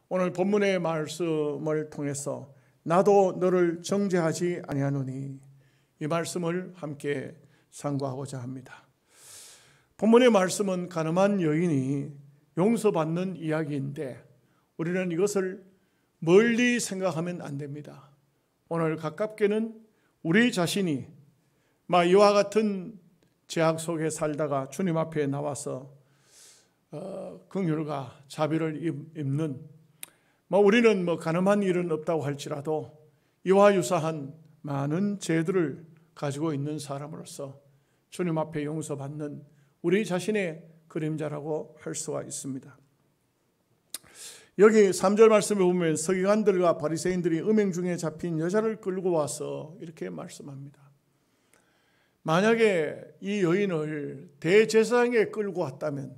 오늘 본문의 말씀을 통해서 나도 너를 정죄하지 아니하노니, 이 말씀을 함께 상고하고자 합니다. 본문의 말씀은 가늠한 여인이 용서받는 이야기인데 우리는 이것을 멀리 생각하면 안 됩니다. 오늘 가깝게는 우리 자신이 이와 같은 죄악 속에 살다가 주님 앞에 나와서 긍휼과 자비를 입는, 우리는 가늠한 일은 없다고 할지라도 이와 유사한 많은 죄들을 가지고 있는 사람으로서 주님 앞에 용서받는 우리 자신의 그림자라고 할 수가 있습니다. 여기 3절 말씀에 보면 서기관들과 바리새인들이 음행 중에 잡힌 여자를 끌고 와서 이렇게 말씀합니다. 만약에 이 여인을 대제사장에 끌고 왔다면,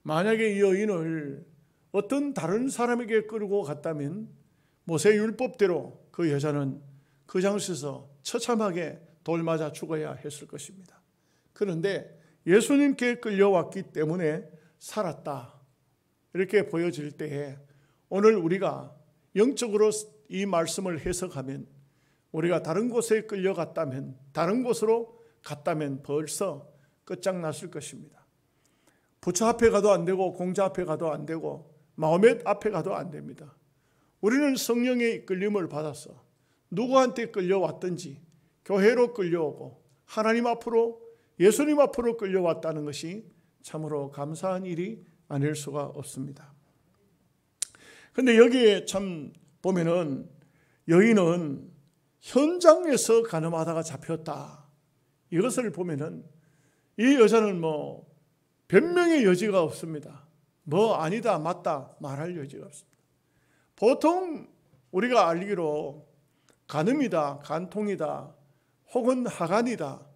만약에 이 여인을 어떤 다른 사람에게 끌고 갔다면 모세 율법대로 그 여자는 그 장소에서 처참하게 돌 맞아 죽어야 했을 것입니다. 그런데 예수님께 끌려왔기 때문에 살았다, 이렇게 보여질 때에 오늘 우리가 영적으로 이 말씀을 해석하면, 우리가 다른 곳에 끌려갔다면, 다른 곳으로 갔다면 벌써 끝장났을 것입니다. 부처 앞에 가도 안 되고 공자 앞에 가도 안 되고 마호멧 앞에 가도 안 됩니다. 우리는 성령의 이끌림을 받아서 누구한테 끌려왔든지 교회로 끌려오고 하나님 앞으로, 예수님 앞으로 끌려왔다는 것이 참으로 감사한 일이 아닐 수가 없습니다. 그런데 여기에 참 보면은 여인은 현장에서 가늠하다가 잡혔다, 이것을 보면은 이 여자는 변명의 여지가 없습니다. 아니다 맞다 말할 여지가 없습니다. 보통 우리가 알기로 간음이다, 간통이다, 혹은 하간이다,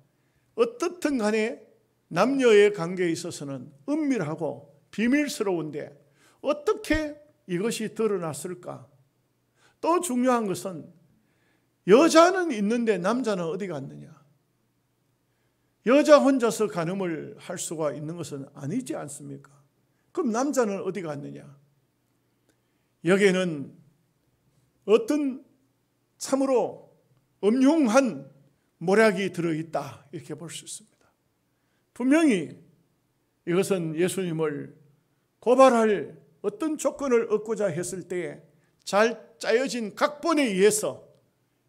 어떻든 간에 남녀의 관계에 있어서는 은밀하고 비밀스러운데 어떻게 이것이 드러났을까? 또 중요한 것은 여자는 있는데 남자는 어디 갔느냐? 여자 혼자서 간음을 할 수가 있는 것은 아니지 않습니까? 그럼 남자는 어디 갔느냐? 여기에는 어떤 참으로 음흉한 모략이 들어있다, 이렇게 볼 수 있습니다. 분명히 이것은 예수님을 고발할 어떤 조건을 얻고자 했을 때에 잘 짜여진 각본에 의해서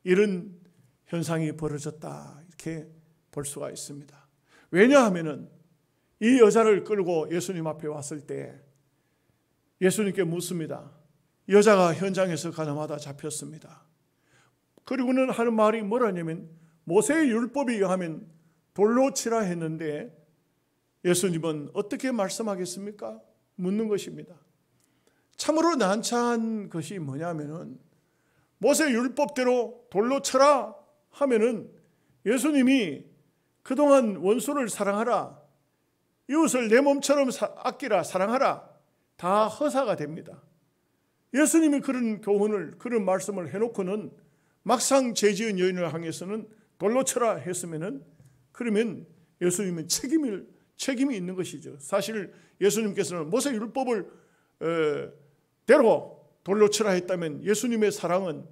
이런 현상이 벌어졌다, 이렇게 볼 수가 있습니다. 왜냐하면 이 여자를 끌고 예수님 앞에 왔을 때 예수님께 묻습니다. 여자가 현장에서 가늠하다 잡혔습니다. 그리고는 하는 말이 뭐라냐면 모세의 율법에 의하면 돌로 치라 했는데 예수님은 어떻게 말씀하겠습니까? 묻는 것입니다. 참으로 난처한 것이 뭐냐면은 모세 율법대로 돌로 쳐라 하면은 예수님이 그동안 원수를 사랑하라, 이웃을 내 몸처럼 아끼라, 사랑하라, 다 허사가 됩니다. 예수님이 그런 교훈을, 그런 말씀을 해놓고는 막상 죄지은 여인을 향해서는 돌로 쳐라 했으면은, 그러면 예수님은 책임이 있는 것이죠. 사실 예수님께서는 모세 율법을 대로 돌로 치라 했다면 예수님의 사랑은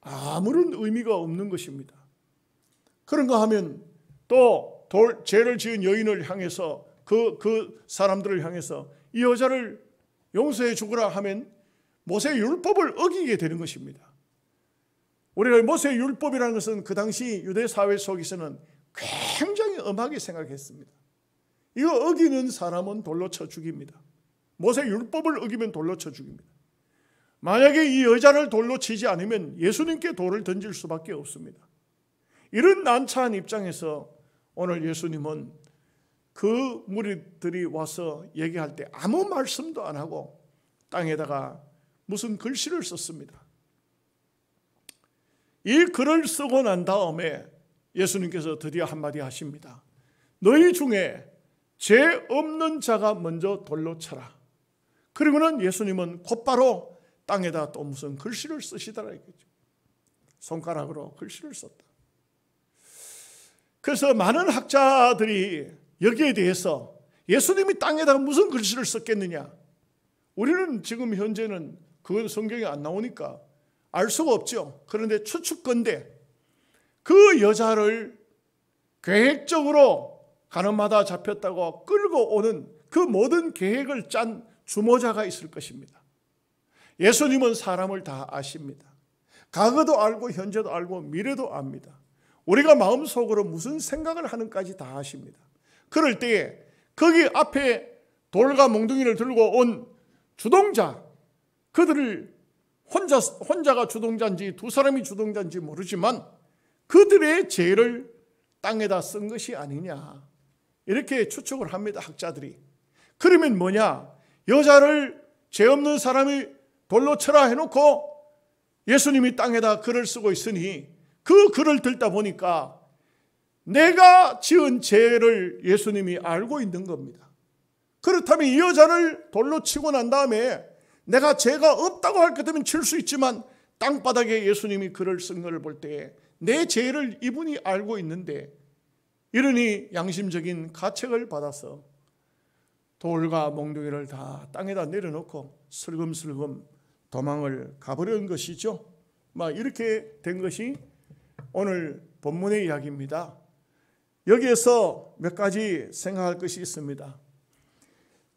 아무런 의미가 없는 것입니다. 그런가 하면 또 죄를 지은 여인을 향해서 그 사람들을 향해서 이 여자를 용서해 주거라 하면 모세 율법을 어기게 되는 것입니다. 우리가 모세 율법이라는 것은 그 당시 유대 사회 속에서는 굉장히 엄하게 생각했습니다. 이거 어기는 사람은 돌로 쳐 죽입니다. 모세 율법을 어기면 돌로 쳐 죽입니다. 만약에 이 여자를 돌로 치지 않으면 예수님께 돌을 던질 수밖에 없습니다. 이런 난처한 입장에서 오늘 예수님은 그 무리들이 와서 얘기할 때 아무 말씀도 안 하고 땅에다가 무슨 글씨를 썼습니다. 이 글을 쓰고 난 다음에 예수님께서 드디어 한마디 하십니다. 너희 중에 죄 없는 자가 먼저 돌로 쳐라. 그리고는 예수님은 곧바로 땅에다 또 무슨 글씨를 쓰시더라 이거죠. 손가락으로 글씨를 썼다. 그래서 많은 학자들이 여기에 대해서 예수님이 땅에다가 무슨 글씨를 썼겠느냐, 우리는 지금 현재는 그건 성경에 안 나오니까 알 수가 없죠. 그런데 추측건대 그 여자를 계획적으로 가늠하다 잡혔다고 끌고 오는 그 모든 계획을 짠 주모자가 있을 것입니다. 예수님은 사람을 다 아십니다. 과거도 알고 현재도 알고 미래도 압니다. 우리가 마음속으로 무슨 생각을 하는까지 다 아십니다. 그럴 때에 거기 앞에 돌과 몽둥이를 들고 온 주동자, 그들을 혼자가 주동자인지 두 사람이 주동자인지 모르지만 그들의 죄를 땅에다 쓴 것이 아니냐, 이렇게 추측을 합니다, 학자들이. 그러면 뭐냐, 여자를 죄 없는 사람이 돌로 쳐라 해놓고 예수님이 땅에다 글을 쓰고 있으니 그 글을 듣다 보니까 내가 지은 죄를 예수님이 알고 있는 겁니다. 그렇다면 이 여자를 돌로 치고 난 다음에 내가 죄가 없다고 할 것 같으면 칠 수 있지만 땅바닥에 예수님이 글을 쓴 것을 볼 때 내 죄를 이분이 알고 있는데, 이러니 양심적인 가책을 받아서 돌과 몽둥이를 다 땅에다 내려놓고 슬금슬금 도망을 가버린 것이죠. 이렇게 된 것이 오늘 본문의 이야기입니다. 여기에서 몇 가지 생각할 것이 있습니다.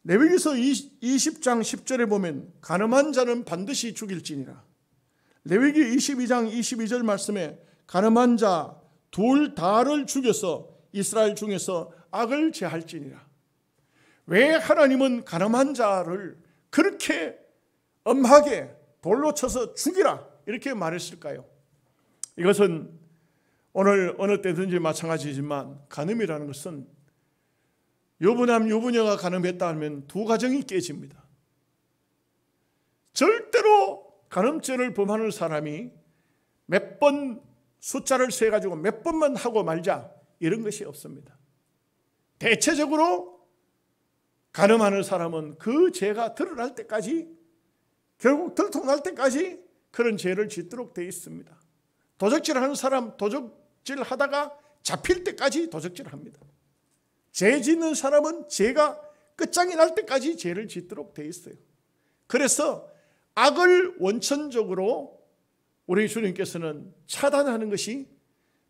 레위기서 20장 10절에 보면 간음한 자는 반드시 죽일지니라. 레위기 22장 22절 말씀에 간음한 자 둘 다를 죽여서 이스라엘 중에서 악을 제할지니라. 왜 하나님은 간음한 자를 그렇게 엄하게 돌로 쳐서 죽이라 이렇게 말했을까요? 이것은 오늘 어느 때든지 마찬가지지만 간음이라는 것은 유부남 유부녀가 간음했다 하면 두 가정이 깨집니다. 절대로 간음죄를 범하는 사람이 몇 번 숫자를 세가지고 몇 번만 하고 말자 이런 것이 없습니다. 대체적으로 간음하는 사람은 그 죄가 드러날 때까지, 결국 들통날 때까지 그런 죄를 짓도록 되어 있습니다. 도적질하는 사람 도적질하다가 잡힐 때까지 도적질합니다. 죄 짓는 사람은 죄가 끝장이 날 때까지 죄를 짓도록 되어 있어요. 그래서 악을 원천적으로 우리 주님께서는 차단하는 것이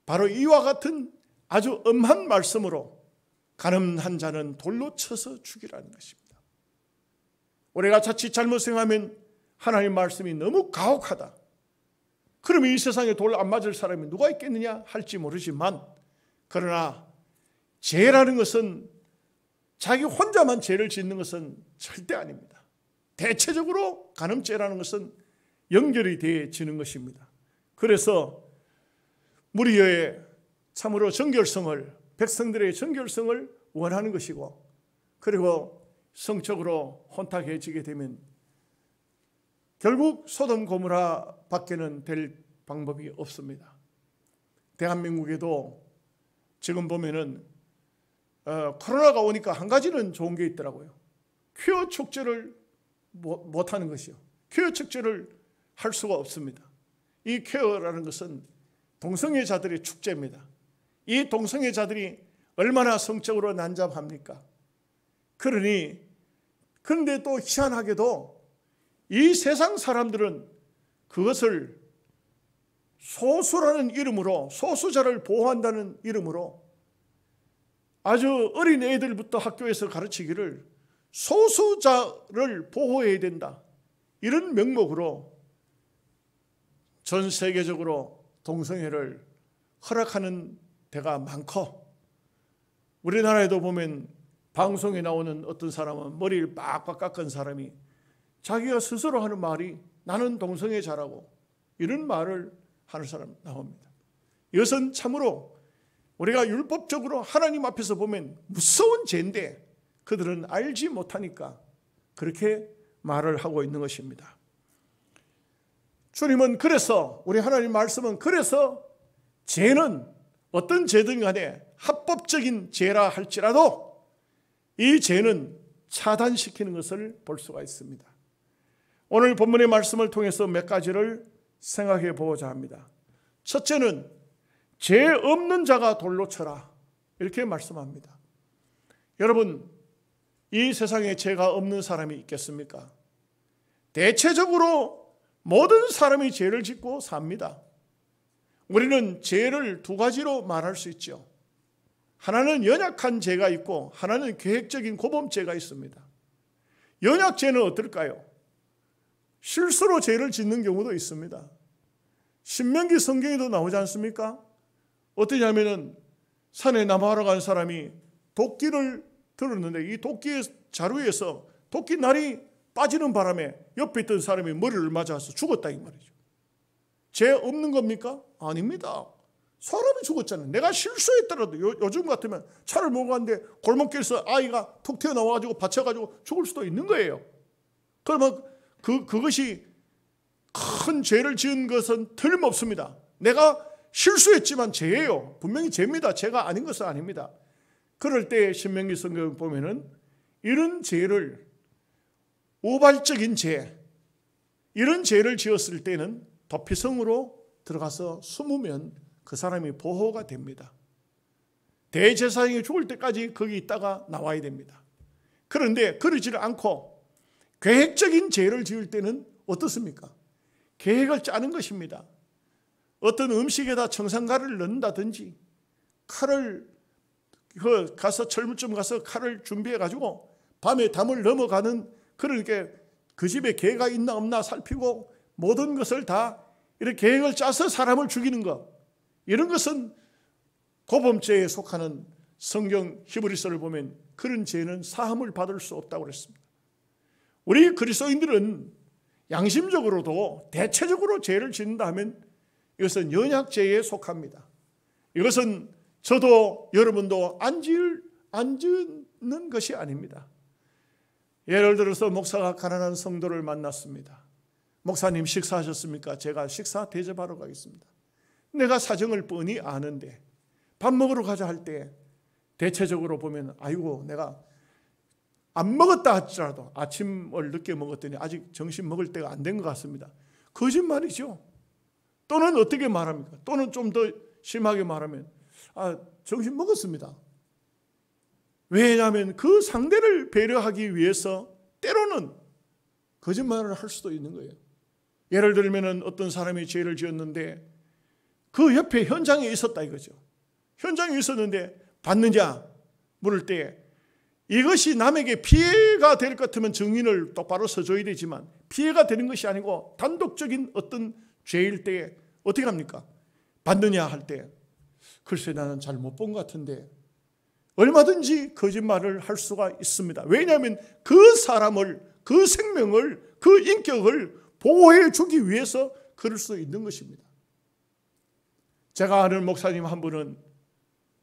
바로 이와 같은 아주 엄한 말씀으로 간음한 자는 돌로 쳐서 죽이라는 것입니다. 우리가 자칫 잘못 생각하면 하나님 말씀이 너무 가혹하다, 그러면 이 세상에 돌 안 맞을 사람이 누가 있겠느냐 할지 모르지만, 그러나 죄라는 것은 자기 혼자만 죄를 짓는 것은 절대 아닙니다. 대체적으로 간음죄라는 것은 연결이 되어지는 것입니다. 그래서 무리의 참으로 정결성을, 백성들의 정결성을 원하는 것이고, 그리고 성적으로 혼탁해지게 되면 결국 소돔 고모라 밖에는 될 방법이 없습니다. 대한민국에도 지금 보면은 코로나가 오니까 한 가지는 좋은 게 있더라고요. 퀴어 축제를 못하는 것이요. 퀴어 축제를 할 수가 없습니다. 이 퀴어라는 것은 동성애자들의 축제입니다. 이 동성애자들이 얼마나 성적으로 난잡합니까? 그런데 또 희한하게도 이 세상 사람들은 그것을 소수라는 이름으로, 소수자를 보호한다는 이름으로 아주 어린 애들부터 학교에서 가르치기를 소수자를 보호해야 된다, 이런 명목으로 전 세계적으로 동성애를 허락하는 데가 많고, 우리나라에도 보면 방송에 나오는 어떤 사람은 머리를 빡빡 깎은 사람이 자기가 스스로 하는 말이 나는 동성애자라고, 이런 말을 하는 사람 나옵니다. 이것은 참으로 우리가 율법적으로 하나님 앞에서 보면 무서운 죄인데 그들은 알지 못하니까 그렇게 말을 하고 있는 것입니다. 주님은 그래서, 우리 하나님 말씀은 그래서 죄는 어떤 죄든 간에 합법적인 죄라 할지라도 이 죄는 차단시키는 것을 볼 수가 있습니다. 오늘 본문의 말씀을 통해서 몇 가지를 생각해 보고자 합니다. 첫째는 죄 없는 자가 돌로 쳐라, 이렇게 말씀합니다. 여러분, 이 세상에 죄가 없는 사람이 있겠습니까? 대체적으로 모든 사람이 죄를 짓고 삽니다. 우리는 죄를 두 가지로 말할 수 있죠. 하나는 연약한 죄가 있고 하나는 계획적인 고범죄가 있습니다. 연약죄는 어떨까요? 실수로 죄를 짓는 경우도 있습니다. 신명기 성경에도 나오지 않습니까? 어떠냐면은 산에 나무하러 간 사람이 도끼를 들었는데 이 도끼의 자루에서 도끼 날이 빠지는 바람에 옆에 있던 사람이 머리를 맞아서 죽었다 이 말이죠. 죄 없는 겁니까? 아닙니다. 사람이 죽었잖아요. 내가 실수했더라도 요즘 같으면 차를 몰고 갔는데 골목길에서 아이가 툭 튀어나와가지고 받쳐가지고 죽을 수도 있는 거예요. 그러면 그것이 큰 죄를 지은 것은 틀림없습니다. 내가 실수했지만 죄예요. 분명히 죄입니다. 죄가 아닌 것은 아닙니다. 그럴 때 신명기 성경을 보면은 이런 죄를 우발적인 죄, 이런 죄를 지었을 때는 도피성으로 들어가서 숨으면 그 사람이 보호가 됩니다. 대제사장이 죽을 때까지 거기 있다가 나와야 됩니다. 그런데 그러지를 않고 계획적인 죄를 지을 때는 어떻습니까? 계획을 짜는 것입니다. 어떤 음식에다 청산가루를 넣는다든지 칼을 가서 철물점 가서 칼을 준비해 가지고 밤에 담을 넘어가는 그러니까 그 집에 개가 있나 없나 살피고 모든 것을 다 이렇게 계획을 짜서 사람을 죽이는 것, 이런 것은 고범죄에 속하는 성경 히브리서를 보면 그런 죄는 사함을 받을 수 없다고 그랬습니다. 우리 그리스도인들은 양심적으로도 대체적으로 죄를 짓는다 하면 이것은 연약죄에 속합니다. 이것은 저도 여러분도 안 짓는 것이 아닙니다. 예를 들어서 목사가 가난한 성도를 만났습니다. 목사님 식사하셨습니까? 제가 식사 대접하러 가겠습니다. 내가 사정을 뻔히 아는데 밥 먹으러 가자 할 때 대체적으로 보면 아이고 내가 안 먹었다 할지라도 아침을 늦게 먹었더니 아직 점심 먹을 때가 안 된 것 같습니다. 거짓말이죠. 또는 어떻게 말합니까? 또는 좀 더 심하게 말하면 점심 먹었습니다. 왜냐하면 그 상대를 배려하기 위해서 때로는 거짓말을 할 수도 있는 거예요. 예를 들면 어떤 사람이 죄를 지었는데 그 옆에 현장에 있었다 이거죠. 현장에 있었는데 받느냐 물을 때 이것이 남에게 피해가 될 것 같으면 증인을 똑바로 서줘야 되지만 피해가 되는 것이 아니고 단독적인 어떤 죄일 때 어떻게 합니까? 받느냐 할 때 글쎄 나는 잘 못 본 것 같은데 얼마든지 거짓말을 할 수가 있습니다. 왜냐하면 그 사람을, 그 생명을, 그 인격을 보호해 주기 위해서 그럴 수 있는 것입니다. 제가 아는 목사님 한 분은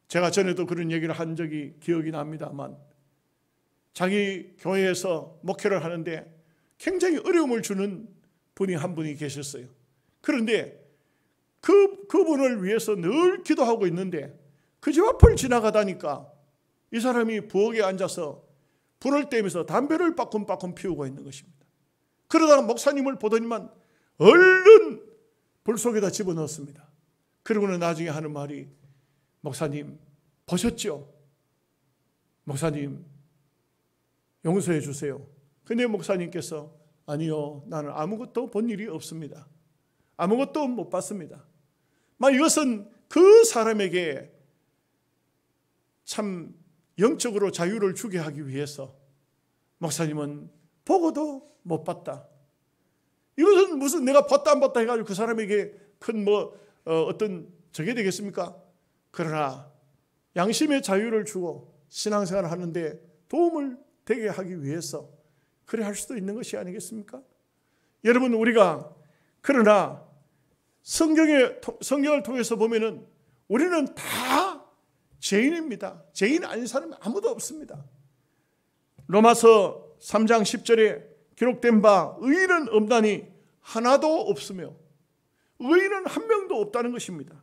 제가 전에도 그런 얘기를 한 적이 기억이 납니다만 자기 교회에서 목회를 하는데 굉장히 어려움을 주는 분이 한 분이 계셨어요. 그런데 그분을 위해서 늘 기도하고 있는데 그 집 앞을 지나가다니까 이 사람이 부엌에 앉아서 불을 떼면서 담배를 빠끔빠끔 피우고 있는 것입니다. 그러다가 목사님을 보더니만 얼른 불 속에다 집어넣었습니다. 그러고는 나중에 하는 말이 목사님 보셨죠? 목사님 용서해 주세요. 근데 목사님께서 아니요 나는 아무것도 본 일이 없습니다. 아무것도 못 봤습니다. 이것은 그 사람에게 참 영적으로 자유를 주게 하기 위해서 목사님은 보고도 못 봤다. 이것은 무슨 내가 봤다 안 봤다 해가지고 그 사람에게 큰 어떤 저게 되겠습니까? 그러나 양심의 자유를 주고 신앙생활을 하는데 도움을 되게 하기 위해서 그래 할 수도 있는 것이 아니겠습니까? 여러분 우리가 그러나 성경을 통해서 보면은 우리는 다 죄인입니다. 죄인 아닌 사람이 아무도 없습니다. 로마서 3장 10절에 기록된 바 의인은 없나니 하나도 없으며 의인은 한 명도 없다는 것입니다.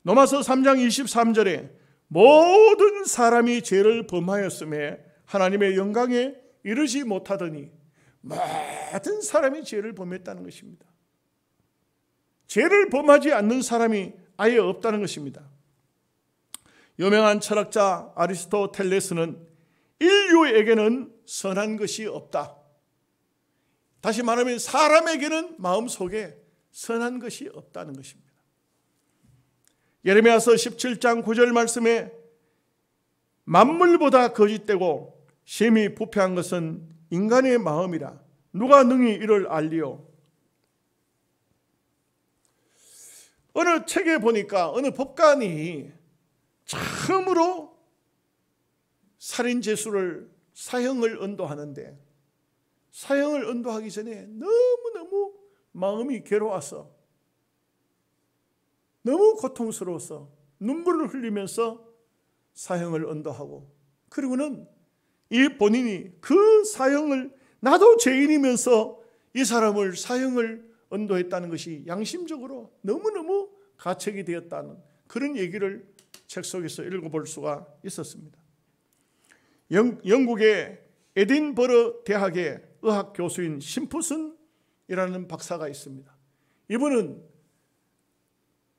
로마서 3장 23절에 모든 사람이 죄를 범하였음에 하나님의 영광에 이르지 못하더니 모든 사람이 죄를 범했다는 것입니다. 죄를 범하지 않는 사람이 아예 없다는 것입니다. 유명한 철학자 아리스토텔레스는 인류에게는 선한 것이 없다. 다시 말하면 사람에게는 마음속에 선한 것이 없다는 것입니다. 예레미야서 17장 9절 말씀에 만물보다 거짓되고 심히 부패한 것은 인간의 마음이라 누가 능히 이를 알리요. 어느 책에 보니까 어느 법관이 처음으로 살인죄수를 사형을 언도하는데 사형을 언도하기 전에 너무너무 마음이 괴로워서 너무 고통스러워서 눈물을 흘리면서 사형을 언도하고 그리고는 이 본인이 그 사형을 나도 죄인이면서 이 사람을 사형을 언도했다는 것이 양심적으로 너무너무 가책이 되었다는 그런 얘기를 책 속에서 읽어볼 수가 있었습니다. 영국의 에딘버러 대학의 의학 교수인 심프슨이라는 박사가 있습니다. 이분은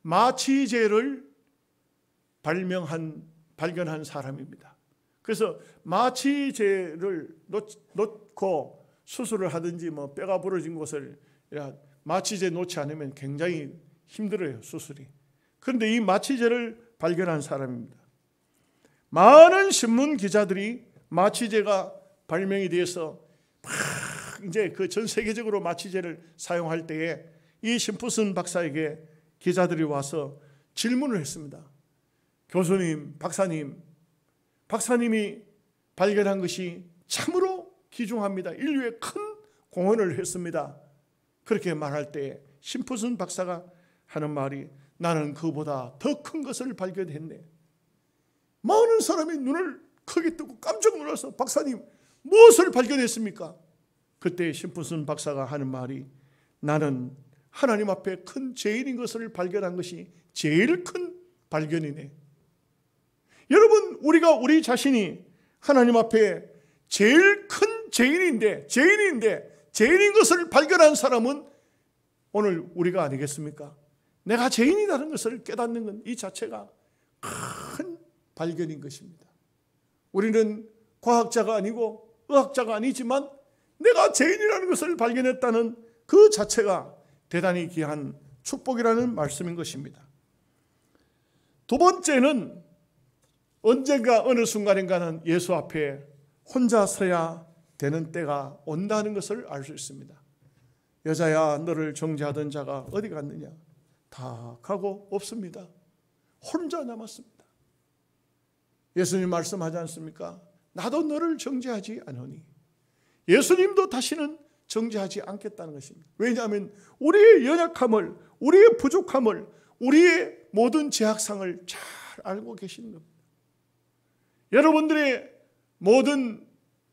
마취제를 발견한 사람입니다. 그래서 마취제를 놓고 수술을 하든지 뭐 뼈가 부러진 곳을 마취제 놓지 않으면 굉장히 힘들어요, 수술이. 그런데 이 마취제를 발견한 사람입니다. 많은 신문 기자들이 마취제가 발명이 돼서 막 이제 그 전 세계적으로 마취제를 사용할 때에 이 심프슨 박사에게 기자들이 와서 질문을 했습니다. 교수님, 박사님이 발견한 것이 참으로 귀중합니다. 인류에 큰 공헌을 했습니다. 그렇게 말할 때 심프슨 박사가 하는 말이 나는 그보다 더 큰 것을 발견했네. 많은 사람이 눈을 크게 뜨고 깜짝 놀라서 박사님 무엇을 발견했습니까? 그때 심프슨 박사가 하는 말이 나는 하나님 앞에 큰 죄인인 것을 발견한 것이 제일 큰 발견이네. 여러분, 우리가 우리 자신이 하나님 앞에 제일 큰 죄인인데 죄인인 것을 발견한 사람은 오늘 우리가 아니겠습니까? 내가 죄인이라는 것을 깨닫는 건 이 자체가 큰 발견인 것입니다. 우리는 과학자가 아니고 의학자가 아니지만 내가 죄인이라는 것을 발견했다는 그 자체가 대단히 귀한 축복이라는 말씀인 것입니다. 두 번째는 언젠가 어느 순간인가는 예수 앞에 혼자 서야 되는 때가 온다는 것을 알 수 있습니다. 여자야, 너를 정죄하던 자가 어디 갔느냐? 다 가고 없습니다. 혼자 남았습니다. 예수님 말씀하지 않습니까? 나도 너를 정죄하지 않으니. 예수님도 다시는 정죄하지 않겠다는 것입니다. 왜냐하면 우리의 연약함을, 우리의 부족함을, 우리의 모든 죄악상을 잘 알고 계시는 겁니다. 여러분들의 모든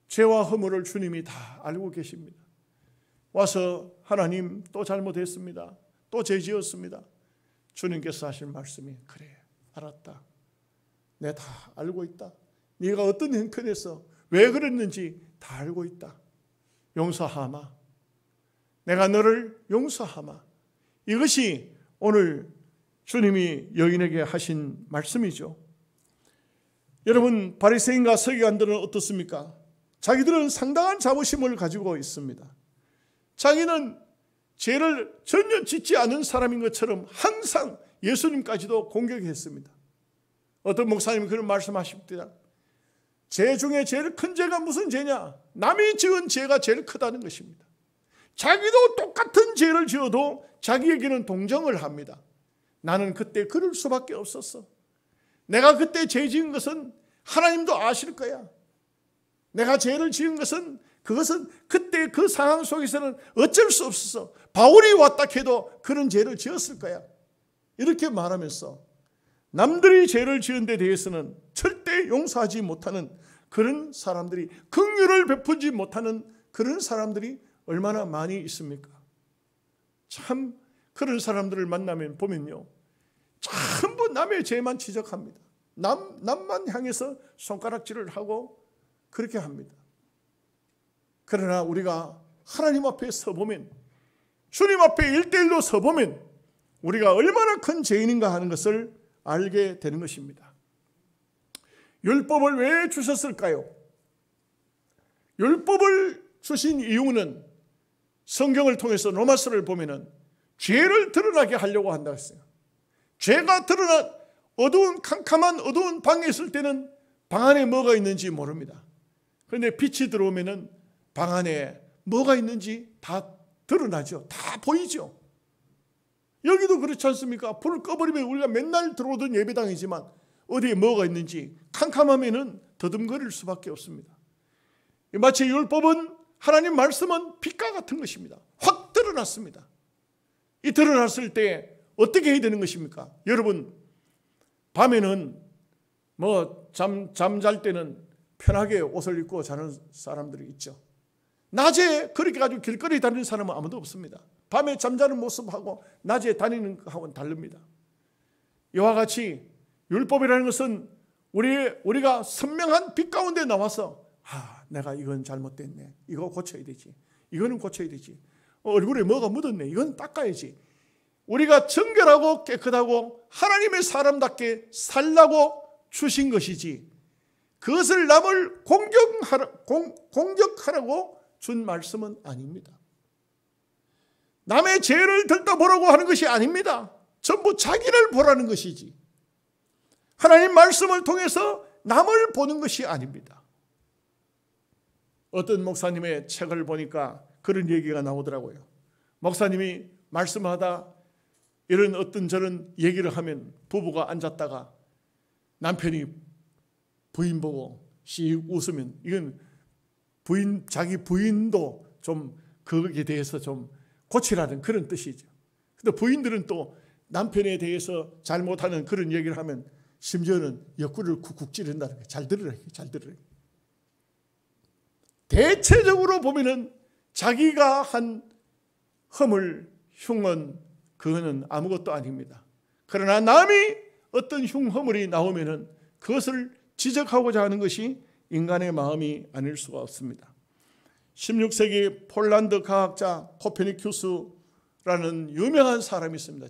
죄와 허물을 주님이 다 알고 계십니다. 와서 하나님 또 잘못했습니다. 또 죄 지었습니다. 주님께서 하신 말씀이 그래, 알았다. 내가 다 알고 있다. 네가 어떤 형편에서 왜 그랬는지 다 알고 있다. 용서하마. 내가 너를 용서하마. 이것이 오늘 주님이 여인에게 하신 말씀이죠. 여러분, 바리새인과 서기관들은 어떻습니까? 자기들은 상당한 자부심을 가지고 있습니다. 자기는 죄를 전혀 짓지 않은 사람인 것처럼 항상 예수님까지도 공격했습니다. 어떤 목사님이 그런 말씀하십니다. 죄 중에 제일 큰 죄가 무슨 죄냐? 남이 지은 죄가 제일 크다는 것입니다. 자기도 똑같은 죄를 지어도 자기에게는 동정을 합니다. 나는 그때 그럴 수밖에 없었어. 내가 그때 죄 지은 것은 하나님도 아실 거야. 내가 죄를 지은 것은 그것은 그때 그 상황 속에서는 어쩔 수 없어서 바울이 왔다 해도 그런 죄를 지었을 거야. 이렇게 말하면서 남들이 죄를 지은 데 대해서는 절대 용서하지 못하는 그런 사람들이, 긍휼을 베푸지 못하는 그런 사람들이 얼마나 많이 있습니까? 참 그런 사람들을 만나면 보면요, 전부 남의 죄만 지적합니다. 남만 향해서 손가락질을 하고 그렇게 합니다. 그러나 우리가 하나님 앞에 서보면, 주님 앞에 1:1로 서보면 우리가 얼마나 큰 죄인인가 하는 것을 알게 되는 것입니다. 율법을 왜 주셨을까요? 율법을 주신 이유는 성경을 통해서 로마서를 보면은 죄를 드러나게 하려고 한다고 했어요. 죄가 드러나 캄캄한 어두운 방에 있을 때는 방 안에 뭐가 있는지 모릅니다. 그런데 빛이 들어오면은 방 안에 뭐가 있는지 다 드러나죠. 다 보이죠. 여기도 그렇지 않습니까? 불을 꺼버리면 우리가 맨날 들어오던 예배당이지만 어디에 뭐가 있는지 캄캄하면은 더듬거릴 수밖에 없습니다. 마치 율법은, 하나님 말씀은 빛과 같은 것입니다. 확 드러났습니다. 이 드러났을 때 어떻게 해야 되는 것입니까? 여러분, 밤에는 잠잘 때는 편하게 옷을 입고 자는 사람들이 있죠. 낮에 그렇게 가지고 길거리 다니는 사람은 아무도 없습니다. 밤에 잠자는 모습하고 낮에 다니는 것하고는 다릅니다. 이와 같이 율법이라는 것은 우리가 선명한 빛 가운데 나와서 내가 이건 잘못됐네. 이거 고쳐야 되지. 이거는 고쳐야 되지. 얼굴에 뭐가 묻었네. 이건 닦아야지. 우리가 정결하고 깨끗하고 하나님의 사람답게 살라고 주신 것이지, 그것을 남을 공격하라고 준 말씀은 아닙니다. 남의 죄를 들떠보라고 하는 것이 아닙니다. 전부 자기를 보라는 것이지, 하나님 말씀을 통해서 남을 보는 것이 아닙니다. 어떤 목사님의 책을 보니까 그런 얘기가 나오더라고요. 목사님이 말씀하다 이런 어떤 저런 얘기를 하면 부부가 앉았다가 남편이 부인 보고 씩 웃으면 이건 자기 부인도 좀 거기에 대해서 좀 고치라는 그런 뜻이죠. 근데 부인들은 또 남편에 대해서 잘못하는 그런 얘기를 하면 심지어는 옆구리를 쿡쿡 찌른다는 거예요. 잘 들으라. 대체적으로 보면은 자기가 한 허물, 흉은 그거는 아무것도 아닙니다. 그러나 남이 어떤 흉허물이 나오면은 그것을 지적하고자 하는 것이 인간의 마음이 아닐 수가 없습니다. 16세기 폴란드 과학자 코페르니쿠스라는 유명한 사람이 있습니다.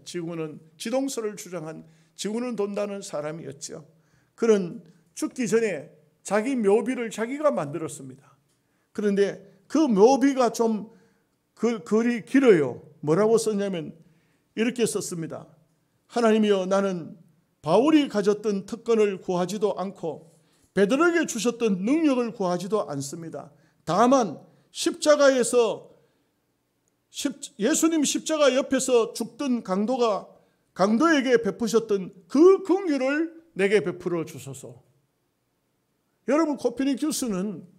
지동설을 주장한 지구는 돈다는 사람이었죠. 그는 죽기 전에 자기 묘비를 자기가 만들었습니다. 그런데 그 묘비가 좀 글이 길어요. 뭐라고 썼냐면 이렇게 썼습니다. 하나님이여, 나는 바울이 가졌던 특권을 구하지도 않고 베드로에게 주셨던 능력을 구하지도 않습니다. 다만 십자가에서 예수님 십자가 옆에서 죽던 강도에게 베푸셨던 그 긍휼을 내게 베풀어 주소서. 여러분, 코페르니쿠스는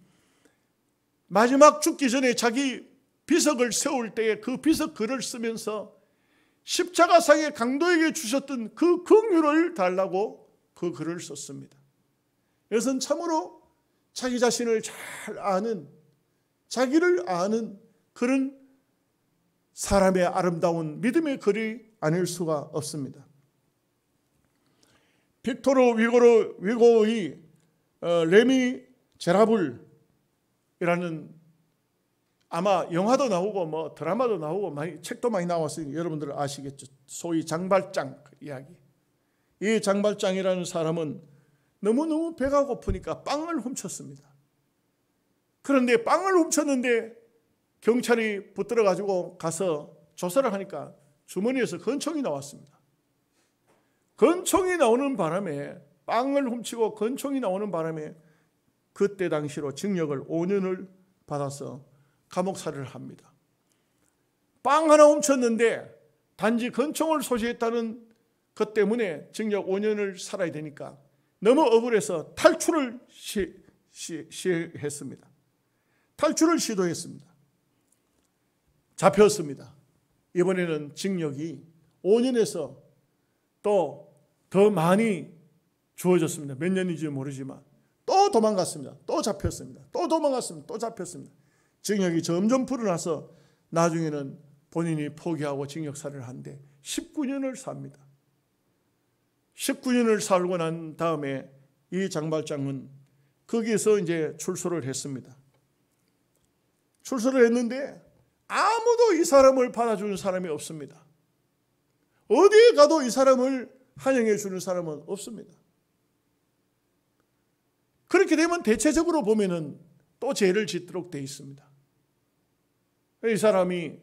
마지막 죽기 전에 자기 비석을 세울 때에 그 비석 글을 쓰면서 십자가상의 강도에게 주셨던 그 긍휼을 달라고 그 글을 썼습니다. 이것은 참으로 자기 자신을 잘 아는, 자기를 아는 그런 사람의 아름다운 믿음의 글이 아닐 수가 없습니다. 빅토르 위고의 레미 제라블이라는, 아마 영화도 나오고 드라마도 나오고 책도 많이 나왔으니 여러분들 아시겠죠. 소위 장발장 이야기. 이 장발장이라는 사람은 너무너무 배가 고프니까 빵을 훔쳤습니다. 그런데 빵을 훔쳤는데 경찰이 붙들어 가지고 가서 조사를 하니까 주머니에서 건총이 나왔습니다. 건총이 나오는 바람에, 빵을 훔치고 건총이 나오는 바람에 그때 당시로 징역을 5년을 받아서 감옥살이를 합니다. 빵 하나 훔쳤는데 단지 건총을 소지했다는 것 때문에 징역 5년을 살아야 되니까 너무 억울해서 탈출을 시했습니다. 탈출을 시도했습니다. 잡혔습니다. 이번에는 징역이 5년에서 또 더 많이 주어졌습니다. 몇 년인지 모르지만 또 도망갔습니다. 또 잡혔습니다. 또 도망갔습니다. 또 잡혔습니다. 징역이 점점 불어나서 나중에는 본인이 포기하고 징역살이를 하는데 19년을 삽니다. 19년을 살고 난 다음에 이 장발장은 거기에서 이제 출소를 했습니다. 출소를 했는데 아무도 이 사람을 받아주는 사람이 없습니다. 어디에 가도 이 사람을 환영해 주는 사람은 없습니다. 그렇게 되면 대체적으로 보면은 또 죄를 짓도록 되어 있습니다. 이 사람이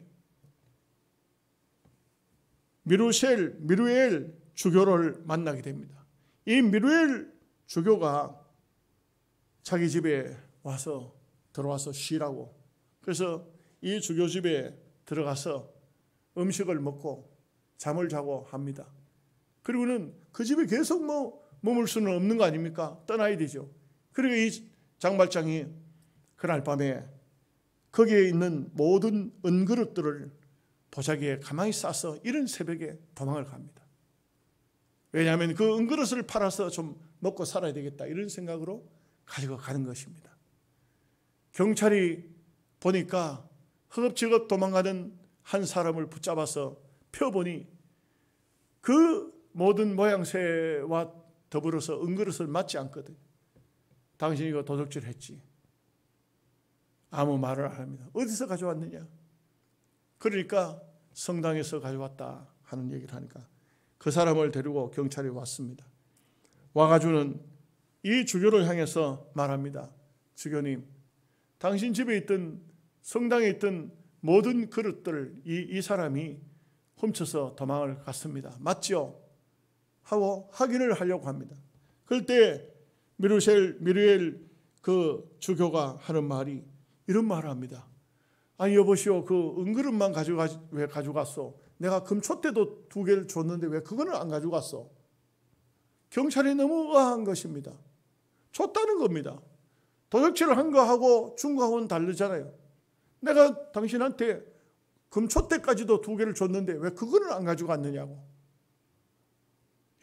미루엘 주교를 만나게 됩니다. 이 미루엘 주교가 자기 집에 들어와서 쉬라고. 그래서 이 주교 집에 들어가서 음식을 먹고 잠을 자고 합니다. 그리고는 그 집에 계속 머물 수는 없는 거 아닙니까? 떠나야 되죠. 그리고 이 장발장이 그날 밤에 거기에 있는 모든 은그릇들을 도자기에 가만히 싸서 이른 새벽에 도망을 갑니다. 왜냐하면 그 은그릇을 팔아서 좀 먹고 살아야 되겠다 이런 생각으로 가지고 가는 것입니다. 경찰이 보니까 허겁지겁 도망가는 한 사람을 붙잡아서 펴보니 그 모든 모양새와 더불어서 은그릇을 맞지 않거든. 당신이 이거 도둑질했지. 아무 말을 안 합니다. 어디서 가져왔느냐? 그러니까 성당에서 가져왔다 하는 얘기를 하니까 그 사람을 데리고 경찰이 왔습니다. 와가지고는 이 주교를 향해서 말합니다. 주교님, 당신 집에 있던 성당에 있던 모든 그릇들을 이 사람이 훔쳐서 도망을 갔습니다. 맞죠? 하고 확인을 하려고 합니다. 그럴 때 미루엘 그 주교가 하는 말이 이런 말을 합니다. 아니 여보시오, 그 은그릇만 왜 가져갔어? 내가 금촛대도 2개를 줬는데 왜 그거는 안 가져갔어? 경찰이 너무 의아한 것입니다. 줬다는 겁니다. 도둑질을 한 거하고 준 거하고는 다르잖아요. 내가 당신한테 금촛대까지도 2개를 줬는데 왜 그거는 안 가져갔느냐고.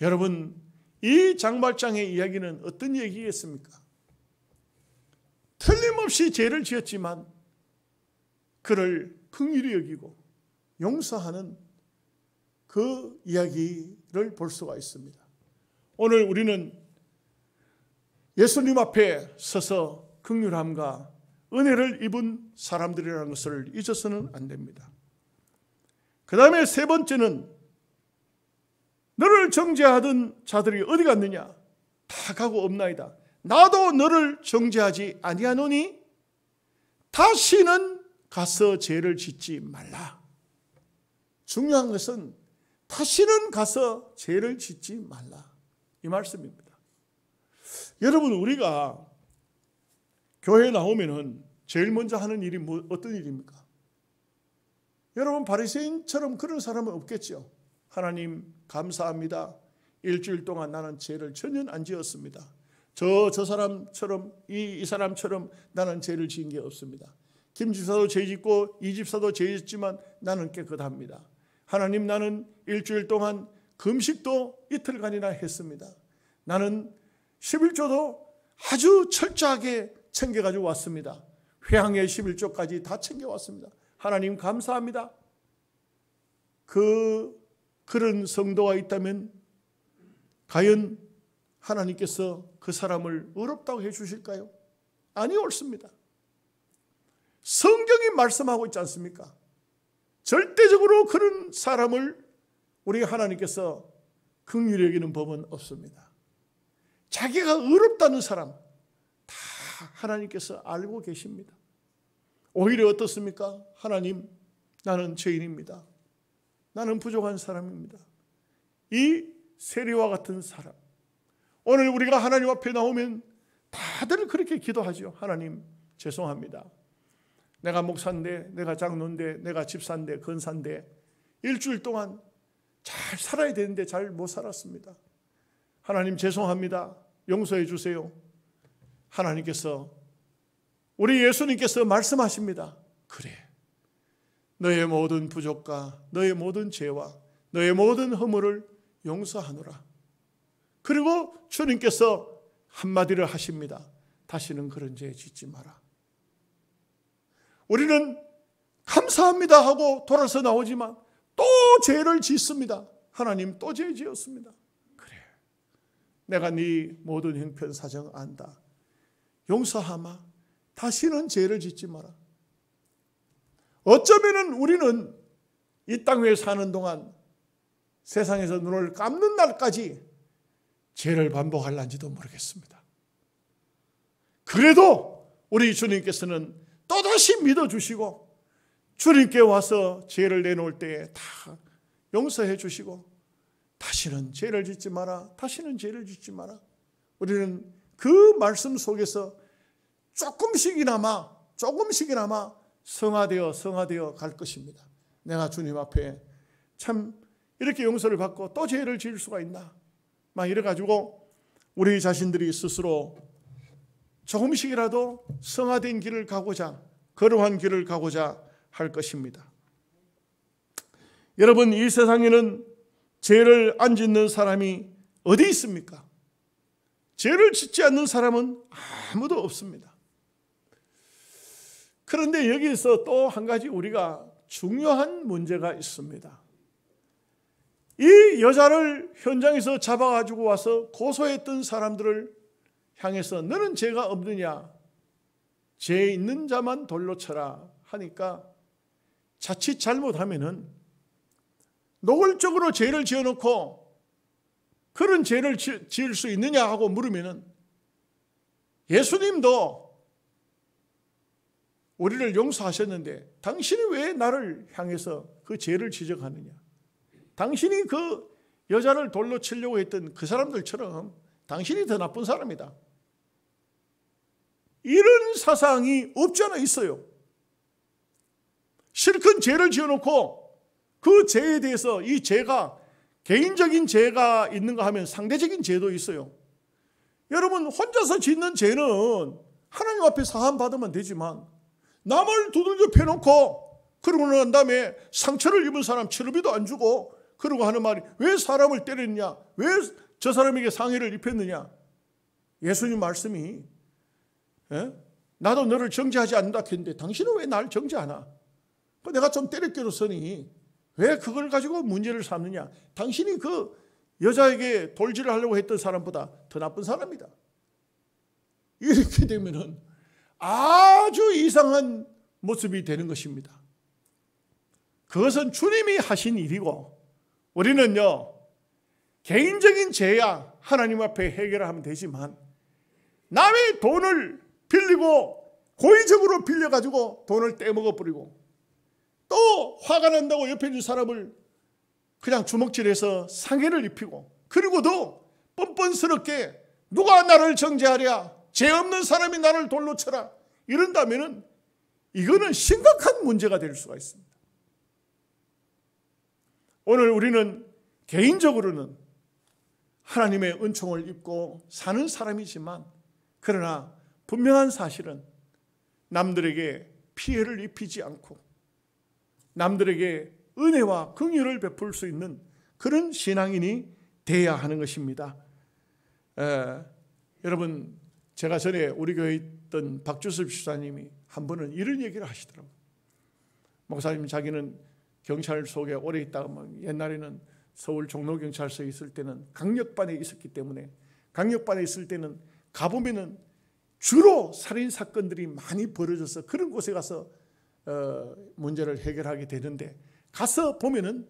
여러분, 이 장발장의 이야기는 어떤 얘기겠습니까? 틀림없이 죄를 지었지만 그를 긍휼히 여기고 용서하는 그 이야기를 볼 수가 있습니다. 오늘 우리는 예수님 앞에 서서 긍휼함과 은혜를 입은 사람들이라는 것을 잊어서는 안 됩니다. 그 다음에 세 번째는 너를 정죄하던 자들이 어디 갔느냐? 다 가고 없나이다. 나도 너를 정죄하지 아니하노니 다시는 가서 죄를 짓지 말라. 중요한 것은 다시는 가서 죄를 짓지 말라. 이 말씀입니다. 여러분, 우리가 교회에 나오면은 제일 먼저 하는 일이 어떤 일입니까? 여러분, 바리새인처럼 그런 사람은 없겠죠. 하나님 감사합니다. 일주일 동안 나는 죄를 전혀 안 지었습니다. 저 사람처럼 이 사람처럼 나는 죄를 지은 게 없습니다. 김 집사도 죄 짓고 이 집사도 죄 짓지만 나는 깨끗합니다. 하나님, 나는 일주일 동안 금식도 이틀간이나 했습니다. 나는 11조도 아주 철저하게 챙겨가지고 왔습니다. 회향의 11조까지 다 챙겨왔습니다. 하나님 감사합니다. 그런 성도가 있다면 과연 하나님께서 그 사람을 의롭다고 해주실까요? 아니, 옳습니다. 성경이 말씀하고 있지 않습니까? 절대적으로 그런 사람을 우리 하나님께서 긍휼히 여기는 법은 없습니다. 자기가 의롭다는 사람 다 하나님께서 알고 계십니다. 오히려 어떻습니까? 하나님, 나는 죄인입니다. 나는 부족한 사람입니다. 이 세리와 같은 사람, 오늘 우리가 하나님 앞에 나오면 다들 그렇게 기도하죠. 하나님, 죄송합니다. 내가 목사인데, 내가 장로인데, 내가 집사인데, 권사인데 일주일 동안 잘 살아야 되는데 잘 못 살았습니다. 하나님 죄송합니다. 용서해 주세요. 하나님께서, 우리 예수님께서 말씀하십니다. 그래, 너의 모든 부족과 너의 모든 죄와 너의 모든 허물을 용서하노라. 그리고 주님께서 한마디를 하십니다. 다시는 그런 죄 짓지 마라. 우리는 감사합니다 하고 돌아서 나오지만 또 죄를 짓습니다. 하나님, 또 죄 지었습니다. 그래, 내가 네 모든 형편 사정 안다. 용서하마. 다시는 죄를 짓지 마라. 어쩌면 우리는 이 땅 위에 사는 동안 세상에서 눈을 감는 날까지 죄를 반복할는지도 모르겠습니다. 그래도 우리 주님께서는 또다시 믿어주시고 주님께 와서 죄를 내놓을 때에 다 용서해 주시고 다시는 죄를 짓지 마라, 다시는 죄를 짓지 마라. 우리는 그 말씀 속에서 조금씩이나마 성화되어 갈 것입니다. 내가 주님 앞에 참 이렇게 용서를 받고 또 죄를 지을 수가 있나, 막 이래가지고 우리 자신들이 스스로 조금씩이라도 성화된 길을 가고자, 거룩한 길을 가고자 할 것입니다. 여러분, 이 세상에는 죄를 안 짓는 사람이 어디 있습니까? 죄를 짓지 않는 사람은 아무도 없습니다. 그런데 여기서 또 한 가지 우리가 중요한 문제가 있습니다. 이 여자를 현장에서 잡아가지고 와서 고소했던 사람들을 향해서 너는 죄가 없느냐, 죄 있는 자만 돌로 쳐라 하니까 자칫 잘못하면은 노골적으로 죄를 지어놓고 그런 죄를 지을 수 있느냐 하고 물으면은 예수님도 우리를 용서하셨는데 당신이 왜 나를 향해서 그 죄를 지적하느냐, 당신이 그 여자를 돌로 치려고 했던 그 사람들처럼 당신이 더 나쁜 사람이다, 이런 사상이 없지 않아 있어요. 실컷 죄를 지어놓고 그 죄에 대해서 이 죄가 개인적인 죄가 있는가 하면 상대적인 죄도 있어요. 여러분, 혼자서 짓는 죄는 하나님 앞에 사함 받으면 되지만 남을 두들겨 패놓고 그러고 난 다음에 상처를 입은 사람 치료비도 안 주고 그러고 하는 말이 왜 사람을 때렸냐, 왜 저 사람에게 상해를 입혔느냐. 예수님 말씀이 나도 너를 정죄하지 않는다 했는데 당신은 왜 나를 정죄하나, 내가 좀 때렸기로서니 왜 그걸 가지고 문제를 삼느냐, 당신이 그 여자에게 돌질을 하려고 했던 사람보다 더 나쁜 사람이다. 이렇게 되면은 아주 이상한 모습이 되는 것입니다. 그것은 주님이 하신 일이고 우리는요, 개인적인 죄야 하나님 앞에 해결을 하면 되지만 남의 돈을 빌리고 고의적으로 빌려가지고 돈을 떼먹어 버리고 또 화가 난다고 옆에 있는 사람을 그냥 주먹질해서 상해를 입히고 그리고도 뻔뻔스럽게 누가 나를 정죄하랴, 죄 없는 사람이 나를 돌로 쳐라, 이런다면은 이거는 심각한 문제가 될 수가 있습니다. 오늘 우리는 개인적으로는 하나님의 은총을 입고 사는 사람이지만 그러나 분명한 사실은 남들에게 피해를 입히지 않고 남들에게 은혜와 긍휼을 베풀 수 있는 그런 신앙인이 되어야 하는 것입니다. 여러분, 제가 전에 우리 교회에 있던 박주섭 집사님이 한 번은 이런 얘기를 하시더라고요. 목사님, 자기는 경찰 속에 오래 있다가 옛날에는 서울 종로경찰서에 있을 때는 강력반에 있었기 때문에 강력반에 있을 때는 가보면은 주로 살인사건들이 많이 벌어져서 그런 곳에 가서 문제를 해결하게 되는데 가서 보면은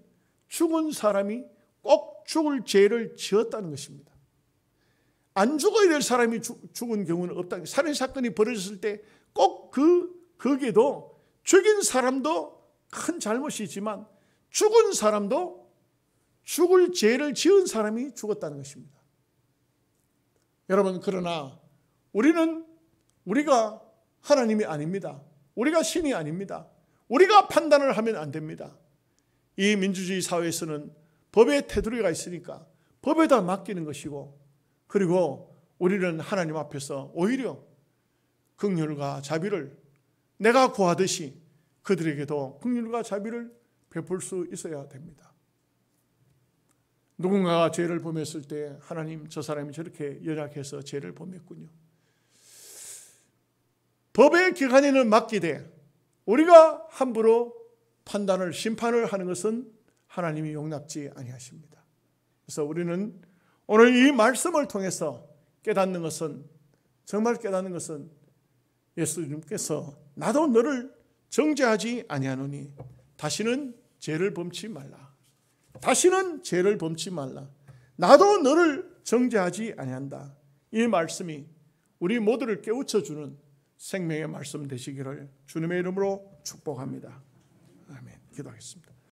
죽은 사람이 꼭 죽을 죄를 지었다는 것입니다. 안 죽어야 될 사람이 죽은 경우는 없다. 살인사건이 벌어졌을 때 꼭 거기에도 죽인 사람도 큰 잘못이지만 죽은 사람도 죽을 죄를 지은 사람이 죽었다는 것입니다. 여러분, 그러나 우리가 하나님이 아닙니다. 우리가 신이 아닙니다. 우리가 판단을 하면 안 됩니다. 이 민주주의 사회에서는 법의 테두리가 있으니까 법에다 맡기는 것이고, 그리고 우리는 하나님 앞에서 오히려 긍휼과 자비를 내가 구하듯이 그들에게도 긍휼과 자비를 베풀 수 있어야 됩니다. 누군가가 죄를 범했을 때 하나님, 저 사람이 저렇게 연약해서 죄를 범했군요. 법의 기관에는 맡기되 우리가 함부로 판단을, 심판을 하는 것은 하나님이 용납지 아니하십니다. 그래서 우리는 오늘 이 말씀을 통해서 깨닫는 것은, 정말 깨닫는 것은 예수님께서 나도 너를 정죄하지 아니하노니 다시는 죄를 범치 말라. 다시는 죄를 범치 말라. 나도 너를 정죄하지 아니한다. 이 말씀이 우리 모두를 깨우쳐주는 생명의 말씀 되시기를 주님의 이름으로 축복합니다. 기도하겠습니다.